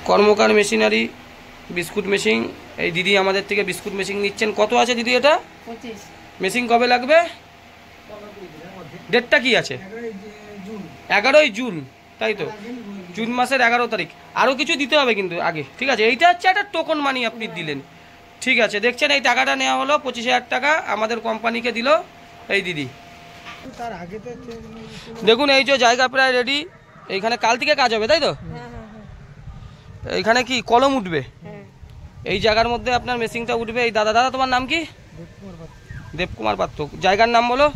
কর্মকার machinery biscuit machine. এই দিদি আমাদের থেকে বিস্কুট মেশিন নিচ্ছেন। কত আছে দিদি এটা? 25। মেশিন কবে লাগবে? ডেটটা কি আছে? 11ই জুন, তাই তো? জুন মাসের 11 তারিখ। আরও কিছু দিতে হবে কিন্তু আগে, ঠিক আছে? এইটা হচ্ছে একটা টোকন মানি আপনি দিলেন, ঠিক আছে? দেখছেন এই টাকাটা নেওয়া হলো 25,000 টাকা আমাদের কোম্পানিকে দিল এই দিদি। দেখুন এই যে জায়গা প্রায় রেডি। এইখানে কাল থেকে কাজ হবে, তাই তো? এইখানে কি কলম উঠবে? এই জায়গার মধ্যে আপনার মেশিনটা উঠবে। এই দাদা, দাদা তোমার নাম কি? দেবকুমার পাত্র। জায়গার নাম বলো?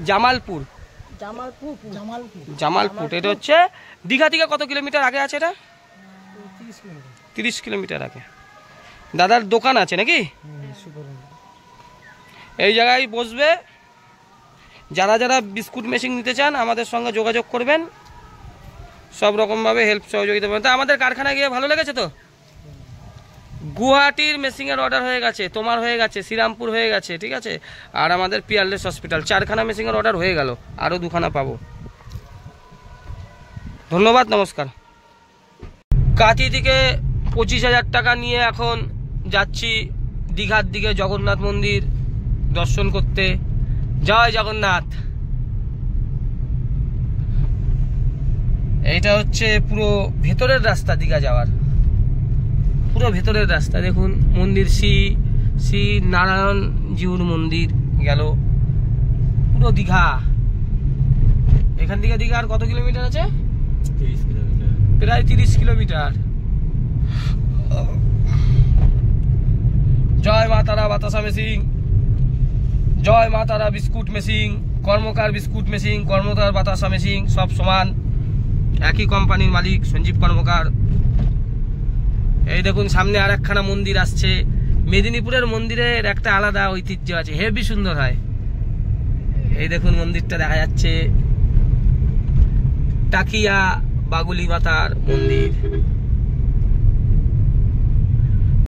জামালপুর। জামালপুর। এটা হচ্ছে দীঘা থেকে কত কিলোমিটার আগে আছে এটা? 30 কিলোমিটার আগে। দাদার দোকান আছে নাকি? এই জায়গায় বসবে। যারা যারা বিস্কুট মেশিন নিতে চান আমাদের সঙ্গে যোগাযোগ করবেন, সব রকমভাবে হেল্প সহযোগিতা পাবেন। তা আমাদের কারখানায় গিয়ে ভালো লেগেছে তো? গুয়াহাটির মেশিনের অর্ডার হয়ে গেছে, তোমার হয়ে গেছে, শ্রীরামপুর হয়ে গেছে, ঠিক আছে? আর আমাদের পিয়ারলেস হসপিটাল 4খানা মেশিনের অর্ডার হয়ে গেল, আরও 2খানা পাবো। ধন্যবাদ, নমস্কার। কাঁথি থেকে 25,000 টাকা নিয়ে এখন যাচ্ছি দীঘার দিকে জগন্নাথ মন্দির দর্শন করতে। জয় জগন্নাথ। এইটা হচ্ছে পুরো ভেতরের রাস্তা দীঘা যাওয়ার, পুরো ভেতরের রাস্তা। দেখুন মন্দির, শ্রী নারায়ণ জিউর মন্দির গেল, পুরো দীঘা। এখান থেকে দীঘা আর কত কিলোমিটার আছে? 30 কিলোমিটার, প্রায় 30 কিলোমিটার। জয় মা তারা বাতাসা মেশিন, জয় মা তারা বিস্কুট মেশিন, কর্মকার বিস্কুট মেশিন, কর্মকার বাতাসা মেশিন, সব সমান, একই কোম্পানির মালিক সঞ্জীব কর্মকার। এই দেখুন সামনে আর একখানা মন্দির আসছে। মেদিনীপুরের মন্দিরের একটা আলাদা ঐতিহ্য আছে, হেভি সুন্দর হয়। এই দেখুন মন্দিরটা দেখা যাচ্ছে, টাকিয়া বাগুলি মাতার মন্দির।